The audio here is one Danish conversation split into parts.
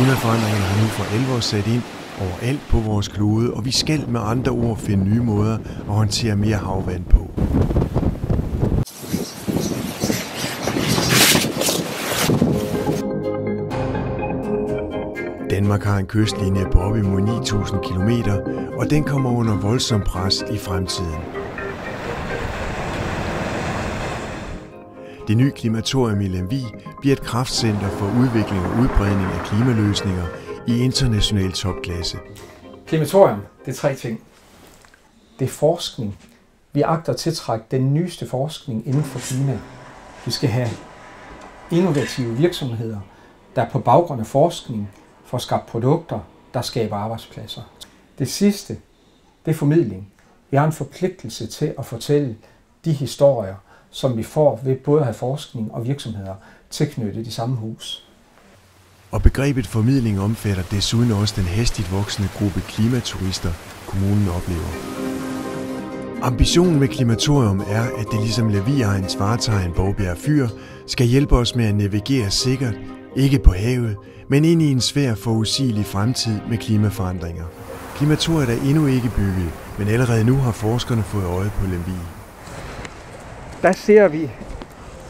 Klimaforandringerne har nu for alvor sat ind overalt på vores klode, og vi skal med andre ord finde nye måder at håndtere mere havvand på. Danmark har en kystlinje på op imod 9.000 km, og den kommer under voldsom pres i fremtiden. Det nye klimatorium i Lemvig bliver et kraftcenter for udvikling og udbredning af klimaløsninger i international topklasse. Klimatorium, det er 3 ting. Det er forskning. Vi agter at tiltrække den nyeste forskning inden for klima. Vi skal have innovative virksomheder, der på baggrund af forskning får skabt produkter, der skaber arbejdspladser. Det sidste, det er formidling. Vi har en forpligtelse til at fortælle de historier, som vi får ved både at have forskning og virksomheder tilknyttet i samme hus. Og begrebet formidling omfatter desuden også den hastigt voksende gruppe klimaturister, kommunen oplever. Ambitionen med Klimatorium er, at det ligesom Lemvig-egens vartegn Bovbjerg Fyr skal hjælpe os med at navigere sikkert, ikke på havet, men ind i en svær forudsigelig fremtid med klimaforandringer. Klimatoriet er endnu ikke bygget, men allerede nu har forskerne fået øje på Lemvig. Der ser vi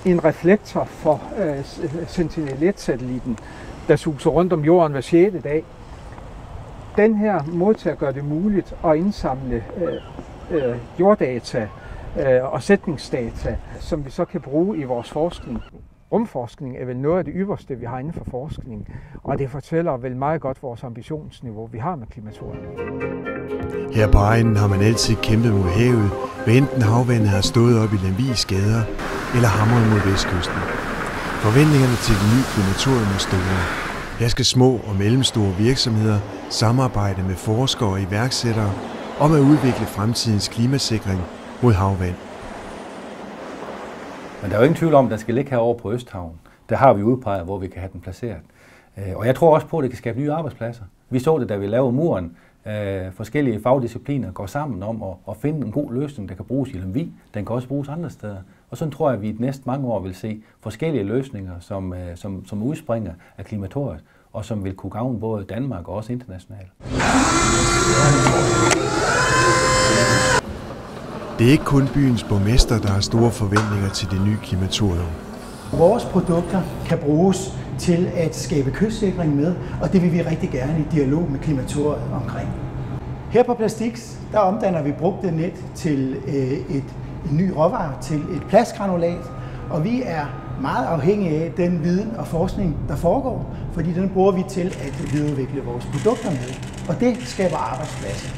en reflektor for Sentinel-1-satellitten, der suser rundt om jorden hver 6. dag. Den her modtager gør det muligt at indsamle jorddata og sætningsdata, som vi så kan bruge i vores forskning. Rumforskning er vel noget af det ypperste, vi har inden for forskning, og det fortæller vel meget godt vores ambitionsniveau, vi har med Klimatorium. Her på egnen har man altid kæmpet mod havet, hvad enten havvandet har stået op i Lemvigs gader eller hamret mod vestkysten. Forventningerne til det nye Klimatorium er store. Her skal små og mellemstore virksomheder samarbejde med forskere og iværksættere om at udvikle fremtidens klimasikring mod havvand. Men der er jo ingen tvivl om, at den skal ligge herovre på Østhavn. Der har vi udpeget, hvor vi kan have den placeret. Og jeg tror også på, at det kan skabe nye arbejdspladser. Vi så det, da vi lavede muren. Forskellige fagdiscipliner går sammen om at finde en god løsning, der kan bruges i Lemvig. Den kan også bruges andre steder. Og sådan tror jeg, at vi i de næste mange år vil se forskellige løsninger, som udspringer af Klimatoriet, og som vil kunne gavne både Danmark og også internationalt. Det er ikke kun byens borgmester, der har store forventninger til det nye Klimatorium. Vores produkter kan bruges til at skabe kystsikring med, og det vil vi rigtig gerne i dialog med Klimatoriet omkring. Her på Plastix, der omdanner vi brugte net til en ny råvare, til et plastgranulat, og vi er meget afhængige af den viden og forskning, der foregår, fordi den bruger vi til at videreudvikle vores produkter med, og det skaber arbejdspladser.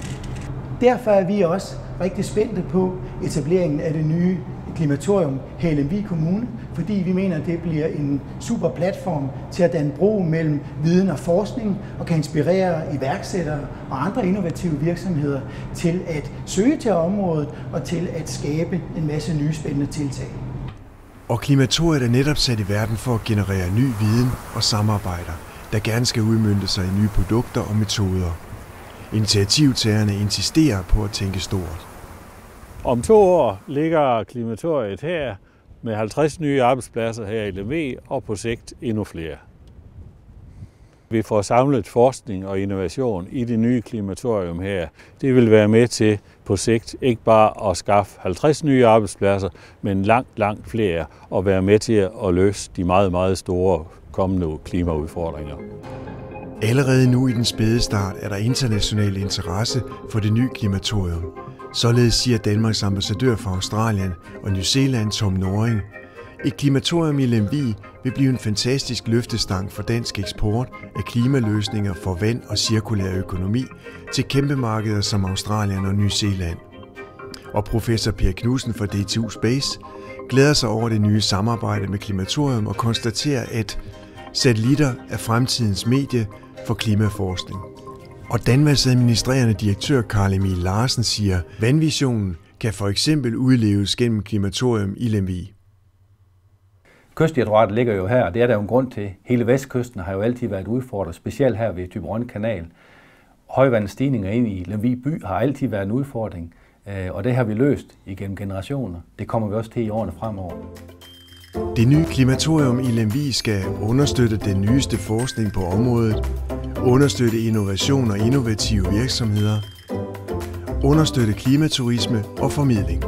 Derfor er vi også rigtig spændte på etableringen af det nye Klimatorium her i Lemvig Kommune, fordi vi mener, at det bliver en super platform til at danne bro mellem viden og forskning og kan inspirere iværksættere og andre innovative virksomheder til at søge til området og til at skabe en masse nye spændende tiltag. Og Klimatoriet er netop sat i verden for at generere ny viden og samarbejder, der gerne skal udmønte sig i nye produkter og metoder. Initiativtagerne insisterer på at tænke stort. Om 2 år ligger Klimatoriet her med 50 nye arbejdspladser her i Lemvig og på sigt endnu flere. Vi får samlet forskning og innovation i det nye Klimatorium her. Det vil være med til på sigt ikke bare at skaffe 50 nye arbejdspladser, men langt flere og være med til at løse de meget store kommende klimaudfordringer. Allerede nu i den spæde start er der international interesse for det nye Klimatorium. Således siger Danmarks ambassadør for Australien og New Zealand, Tom Noring. Et Klimatorium i Lemvig vil blive en fantastisk løftestang for dansk eksport af klimaløsninger for vand og cirkulær økonomi til kæmpemarkeder som Australien og New Zealand. Og professor Per Knudsen fra DTU Space glæder sig over det nye samarbejde med Klimatorium og konstaterer, at satellitter er fremtidens medie for klimaforskning. Og Danvads administrerende direktør Karl Emil Larsen siger, at vandvisionen kan for eksempel udleves gennem Klimatorium i Lemvig. Kystdirektoratet ligger jo her, og det er der jo en grund til. Hele vestkysten har jo altid været udfordret, specielt her ved Thyborøn Kanal. Højvandsstigninger ind i Lemvig by har altid været en udfordring, og det har vi løst igennem generationer. Det kommer vi også til i årene fremover. Det nye klimatorium i Lemvig skal understøtte den nyeste forskning på området, understøtte innovation og innovative virksomheder, understøtte klimaturisme og formidling.